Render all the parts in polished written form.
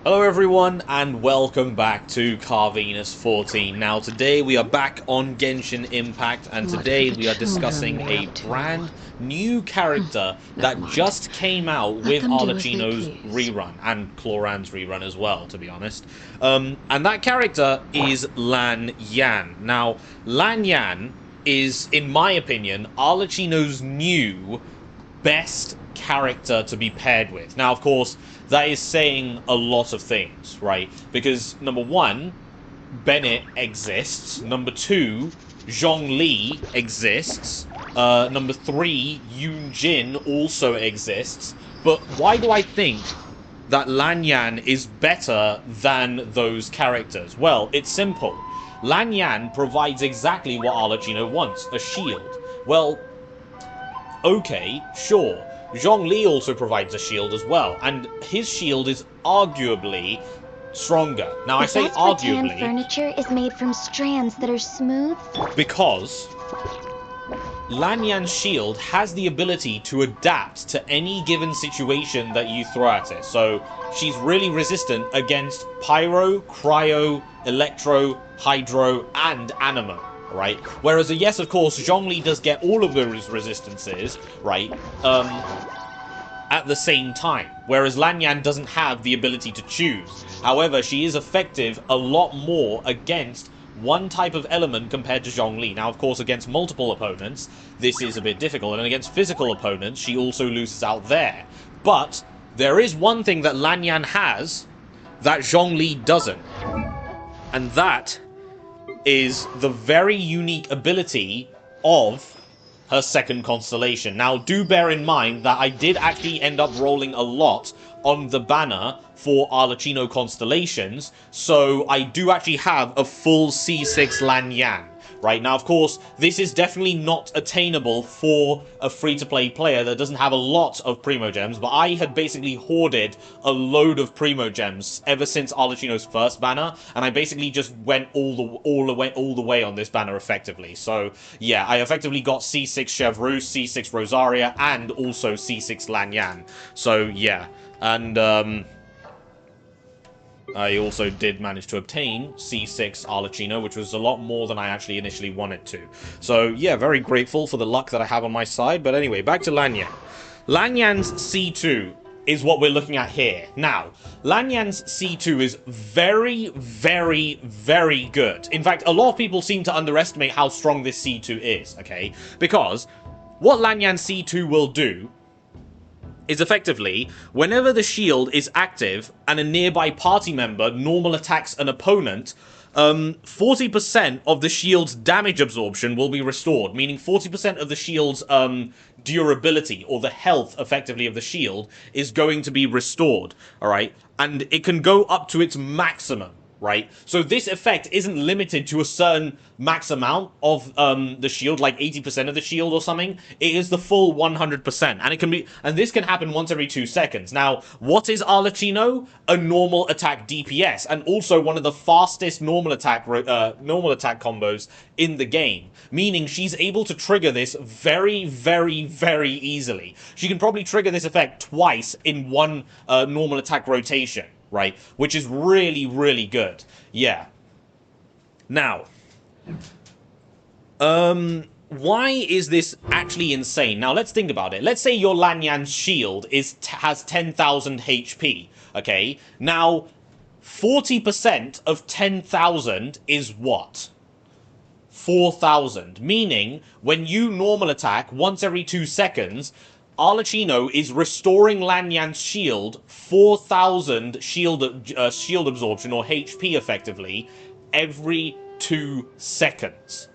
Hello everyone, and welcome back to Carvenus 14. Now today we are back on Genshin Impact, and today we are discussing a brand new character that just came out with Arlecchino's rerun, and Cloran's rerun as well, to be honest. And that character is Lanyan. Now, Lanyan is, in my opinion, Arlecchino's new best character to be paired with. Now, of course, that is saying a lot of things, right? Because, number one, Bennett exists. Number two, Zhongli exists. Number three, Jin also exists. But why do I think that Lanyan is better than those characters? Well, it's simple. Lanyan provides exactly what Arlecchino wants, a shield. Well, okay, sure. Zhongli also provides a shield as well, and his shield is arguably stronger. Now, I say arguably. Rattan furniture is made from strands that are smooth. Because Lanyan's shield has the ability to adapt to any given situation that you throw at it. So she's really resistant against pyro, cryo, electro, hydro, and animo. Right? Whereas, yes, of course, Zhongli does get all of those resistances, right, at the same time. Whereas Lanyan doesn't have the ability to choose. However, she is effective a lot more against one type of element compared to Zhongli. Now, of course, against multiple opponents, this is a bit difficult. And against physical opponents, she also loses out there. But there is one thing that Lanyan has that Zhongli doesn't. And that is the very unique ability of her second constellation. Now, do bear in mind that I did actually end up rolling a lot on the banner for Arlecchino constellations, so I do actually have a full C6 Lanyan. Right, now, of course, this is definitely not attainable for a free-to-play player that doesn't have a lot of Primogems, but I had basically hoarded a load of Primogems ever since Arlecchino's first banner, and I basically just went all the way on this banner effectively. So, yeah, I effectively got C6 Chevreuse, C6 Rosaria, and also C6 Lanyan. So, yeah, and I also did manage to obtain C6 Arlecchino, which was a lot more than I actually initially wanted to. So, yeah, very grateful for the luck that I have on my side. But anyway, back to Lanyan. Lanyan's C2 is what we're looking at here. Now, Lanyan's C2 is very, very, very good. In fact, a lot of people seem to underestimate how strong this C2 is, okay? Because what Lanyan's C2 will do is effectively, whenever the shield is active and a nearby party member normal attacks an opponent, 40% of the shield's damage absorption will be restored, meaning 40% of the shield's durability, or the health, effectively, of the shield is going to be restored, alright? And it can go up to its maximum. Right? So this effect isn't limited to a certain max amount of the shield, like 80% of the shield or something. It is the full 100%, and it can be, and this can happen once every 2 seconds. Now, what is Arlecchino? A normal attack DPS, and also one of the fastest normal attack combos in the game. Meaning she's able to trigger this very, very, very easily. She can probably trigger this effect twice in one normal attack rotation. Right, which is really, really good. Yeah. Now, why is this actually insane? Now, let's think about it. Let's say your Lanyan's shield has 10,000 HP, okay? Now, 40% of 10,000 is what? 4,000. Meaning, when you normal attack once every 2 seconds, Arlecchino is restoring Lanyan's shield 4,000 shield absorption, or HP effectively, every 2 seconds.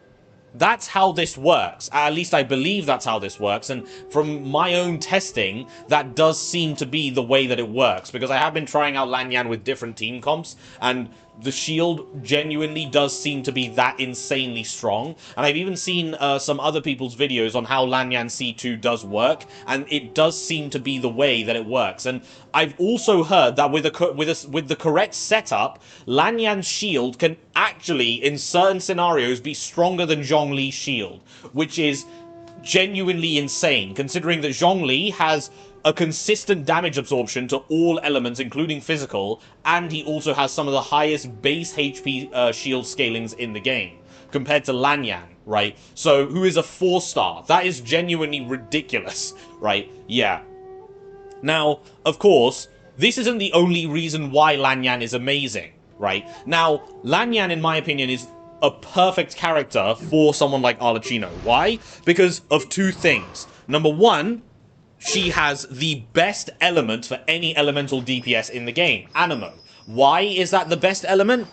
That's how this works. At least I believe that's how this works, and from my own testing, that does seem to be the way that it works, because I have been trying out Lanyan with different team comps, and the shield genuinely does seem to be that insanely strong. And I've even seen some other people's videos on how Lanyan C2 does work, and it does seem to be the way that it works. And I've also heard that with the correct setup, Lanyan's shield can actually, in certain scenarios, be stronger than Zhongli's shield, which is genuinely insane, considering that Zhongli has a consistent damage absorption to all elements, including physical, and he also has some of the highest base HP shield scalings in the game, compared to Lanyan, right? So, who is a 4-star. That is genuinely ridiculous, right? Yeah. Now, of course, this isn't the only reason why Lanyan is amazing, right? Now, Lanyan, in my opinion, is a perfect character for someone like Arlecchino. Why? Because of two things. Number one, she has the best element for any elemental DPS in the game, Animo. Why is that the best element?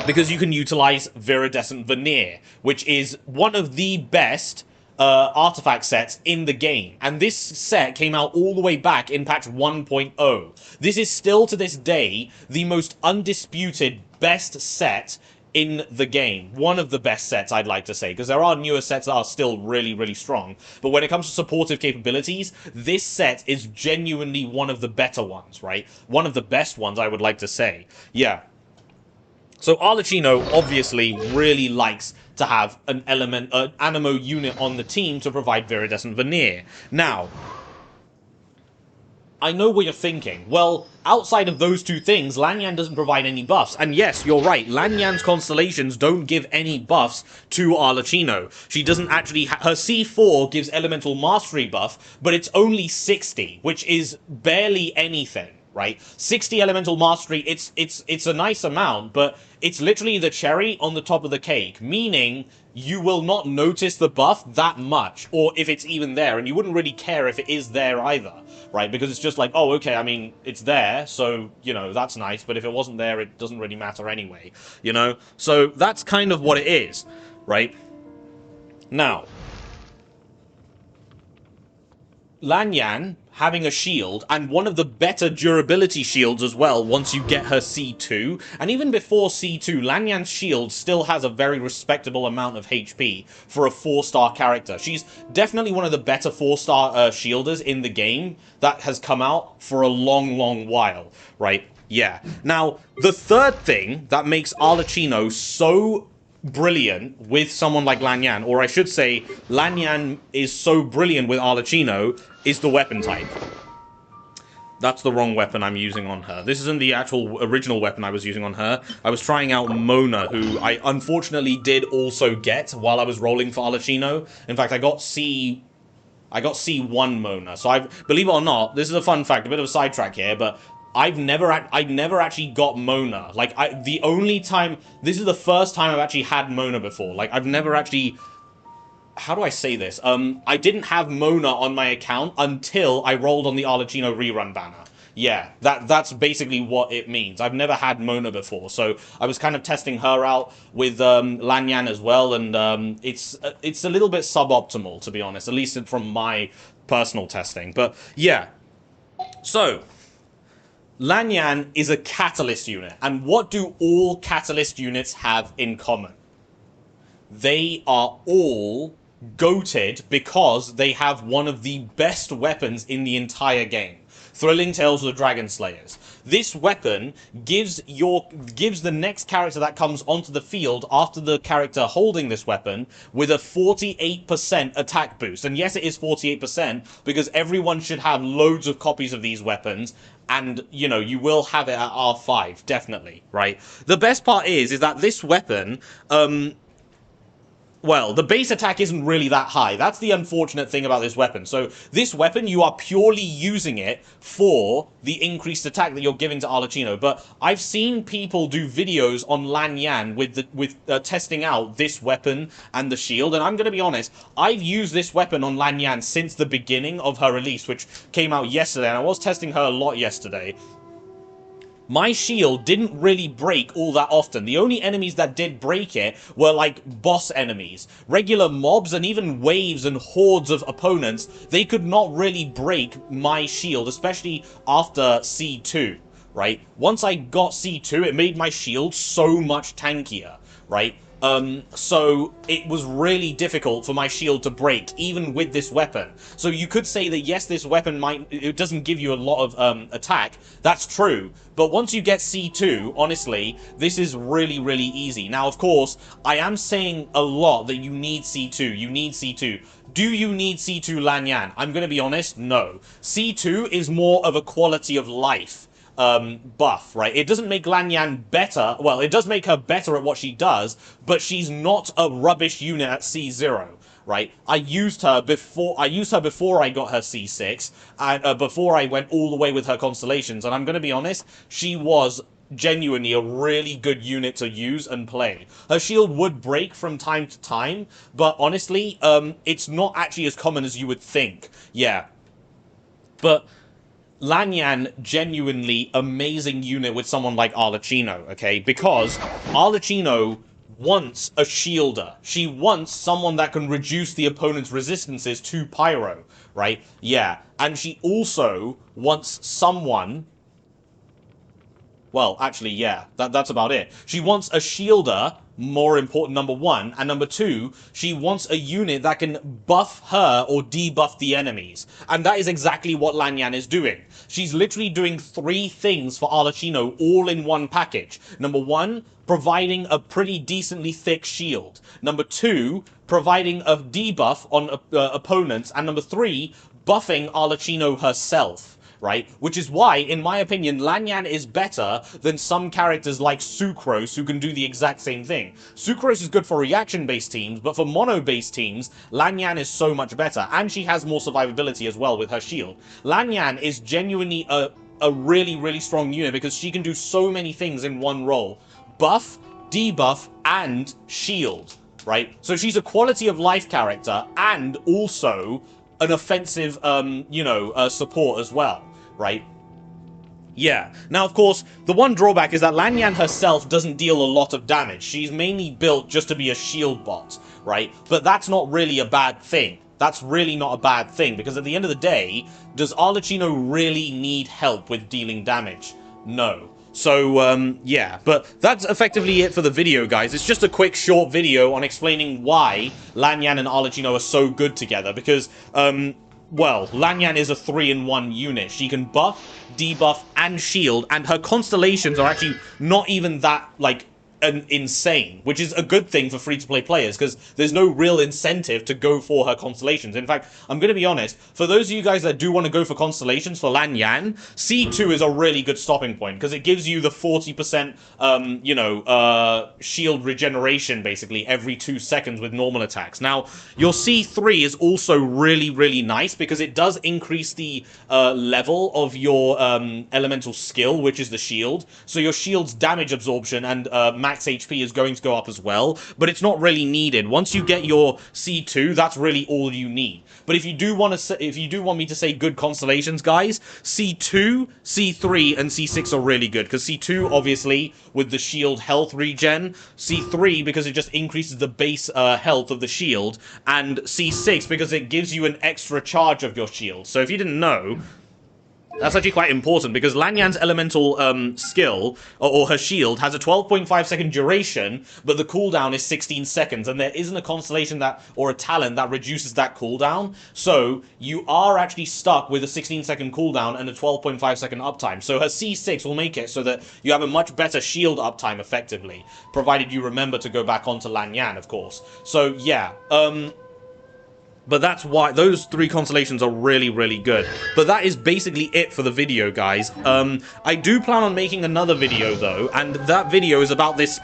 Because you can utilize Viridescent Veneer, which is one of the best artifact sets in the game. And this set came out all the way back in patch 1.0. This is still to this day the most undisputed best set in the game. One of the best sets, I'd like to say, because there are newer sets that are still really, really strong. But when it comes to supportive capabilities, this set is genuinely one of the better ones, right? One of the best ones, I would like to say. Yeah. So Arlecchino obviously really likes to have an Animo unit on the team to provide Viridescent Veneer. Now, I know what you're thinking. Well, outside of those two things, Lanyan doesn't provide any buffs. And yes, you're right, Lanyan's constellations don't give any buffs to Arlecchino. She doesn't actually... her C4 gives Elemental Mastery buff, but it's only 60, which is barely anything. Right, 60 elemental mastery. It's a nice amount, but it's literally the cherry on the top of the cake. Meaning you will not notice the buff that much, or if it's even there, and you wouldn't really care if it is there either, right? Because it's just like, oh, okay, I mean, it's there, so you know that's nice. But if it wasn't there, it doesn't really matter anyway, you know. So that's kind of what it is, right? Now, Lanyan having a shield, and one of the better durability shields as well once you get her C2, and even before C2, Lanyan's shield still has a very respectable amount of HP for a 4-star character. She's definitely one of the better 4-star shielders in the game that has come out for a long, long while, right? Yeah. Now, the third thing that makes Arlecchino so brilliant with someone like Lanyan, or I should say, Lanyan is so brilliant with Arlecchino, is the weapon type. That's the wrong weapon I'm using on her. This isn't the actual original weapon I was using on her. I was trying out Mona, who I unfortunately did also get while I was rolling for Arlecchino. In fact, I got C1 Mona. So believe it or not, this is a fun fact, a bit of a sidetrack here, but I never actually got Mona. Like, the only time... this is the first time I've actually had Mona before. Like, I've never actually... how do I say this? I didn't have Mona on my account until I rolled on the Arlecchino rerun banner. Yeah, that's basically what it means. I've never had Mona before, so I was kind of testing her out with Lanyan as well, and it's a little bit suboptimal, to be honest, at least from my personal testing. But yeah, so Lanyan is a catalyst unit, and what do all catalyst units have in common? They are all goated because they have one of the best weapons in the entire game. Thrilling Tales of the Dragon Slayers. This weapon gives the next character that comes onto the field after the character holding this weapon with a 48% attack boost. And yes, it is 48% because everyone should have loads of copies of these weapons. And, you know, you will have it at R5, definitely, right? The best part is that this weapon, well, the base attack isn't really that high. That's the unfortunate thing about this weapon. So this weapon, you are purely using it for the increased attack that you're giving to Arlecchino. But I've seen people do videos on Lanyan with testing out this weapon and the shield. And I'm going to be honest, I've used this weapon on Lanyan since the beginning of her release, which came out yesterday. And I was testing her a lot yesterday. My shield didn't really break all that often. The only enemies that did break it were like boss enemies. Regular mobs and even waves and hordes of opponents, they could not really break my shield, especially after C2, right? Once I got C2, it made my shield so much tankier, right? So it was really difficult for my shield to break, even with this weapon. So you could say that yes, this weapon it doesn't give you a lot of attack. That's true. But once you get C2, honestly, this is really, really easy. Now, of course, I am saying a lot that you need C2. You need C2. Do you need C2 Lanyan? I'm going to be honest, no. C2 is more of a quality of life buff, right? It doesn't make Lanyan better. Well, it does make her better at what she does, but she's not a rubbish unit at C0, right? I used her before I got her C6, and before I went all the way with her constellations, and I'm going to be honest, she was genuinely a really good unit to use and play. Her shield would break from time to time, but honestly, it's not actually as common as you would think. Yeah. But Lanyan, genuinely amazing unit with someone like Arlecchino, okay? Because Arlecchino wants a shielder. She wants someone that can reduce the opponent's resistances to Pyro, right? Yeah. And she also wants someone... Well, actually, yeah, that's about it. She wants a shielder, more important, number one, and number two, she wants a unit that can buff her or debuff the enemies. And that is exactly what Lanyan is doing. She's literally doing 3 things for Arlecchino all in one package. Number one, providing a pretty decently thick shield. Number two, providing a debuff on opponents. And number three, buffing Arlecchino herself. Right? Which is why, in my opinion, Lanyan is better than some characters like Sucrose, who can do the exact same thing. Sucrose is good for reaction-based teams, but for mono-based teams, Lanyan is so much better, and she has more survivability as well with her shield. Lanyan is genuinely a really, really strong unit because she can do so many things in one role. Buff, debuff, and shield, right? So she's a quality of life character, and also an offensive, support as well, right? Yeah. Now, of course, the one drawback is that Lanyan herself doesn't deal a lot of damage. She's mainly built just to be a shield bot, right? But that's not really a bad thing. That's really not a bad thing, because at the end of the day, does Arlecchino really need help with dealing damage? No. So, yeah, but that's effectively it for the video, guys. It's just a quick, short video on explaining why Lanyan and Arlecchino are so good together, because, well, Lanyan is a 3-in-1 unit. She can buff, debuff, and shield, and her constellations are actually not even that, like, insane, which is a good thing for free-to-play players, because there's no real incentive to go for her constellations. In fact, I'm going to be honest, for those of you guys that do want to go for constellations for Lanyan, C2 is a really good stopping point, because it gives you the 40%, shield regeneration, basically, every 2 seconds with normal attacks. Now, your C3 is also really, really nice, because it does increase the level of your elemental skill, which is the shield, so your shield's damage absorption and max HP is going to go up as well, but it's not really needed. Once you get your C2, that's really all you need. But if you do want me to say good constellations, guys, C2, C3, and C6 are really good, because C2, obviously, with the shield health regen, C3, because it just increases the base health of the shield, and C6, because it gives you an extra charge of your shield. So if you didn't know, that's actually quite important, because Lanyan's elemental skill, or her shield, has a 12.5 second duration, but the cooldown is 16 seconds, and there isn't a constellation or a talent that reduces that cooldown, so you are actually stuck with a 16 second cooldown and a 12.5 second uptime. So her C6 will make it so that you have a much better shield uptime, effectively, provided you remember to go back onto Lanyan, of course. So, yeah, but that's why those 3 constellations are really, really good. But that is basically it for the video, guys. I do plan on making another video, though, and that video is about this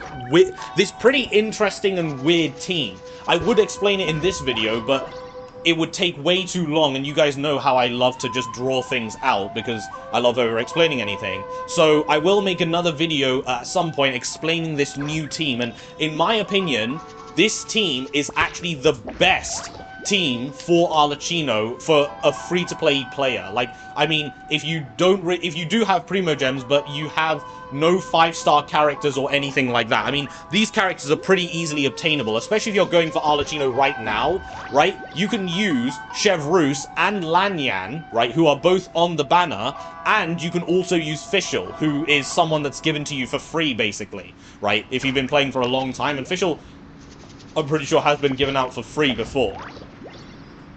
pretty interesting and weird team. I would explain it in this video, but it would take way too long, and you guys know how I love to just draw things out, because I love over-explaining anything. So I will make another video at some point explaining this new team, and in my opinion, this team is actually the best team for Arlecchino for a free-to-play player. Like, I mean, if you do have Primo Gems, but you have no 5-star characters or anything like that, I mean, these characters are pretty easily obtainable, especially if you're going for Arlecchino right now, right? You can use Chevreuse and Lanyan, right, who are both on the banner, and you can also use Fischl, who is someone that's given to you for free, basically, right? If you've been playing for a long time, and Fischl I'm pretty sure has been given out for free before.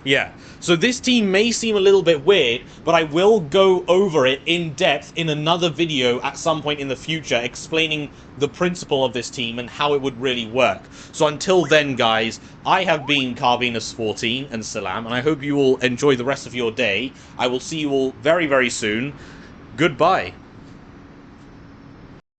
Yeah, so this team may seem a little bit weird, but I will go over it in depth in another video at some point in the future, explaining the principle of this team and how it would really work. So until then, guys, I have been Carvinus14 and Salam, and I hope you all enjoy the rest of your day. I will see you all very, very soon. Goodbye.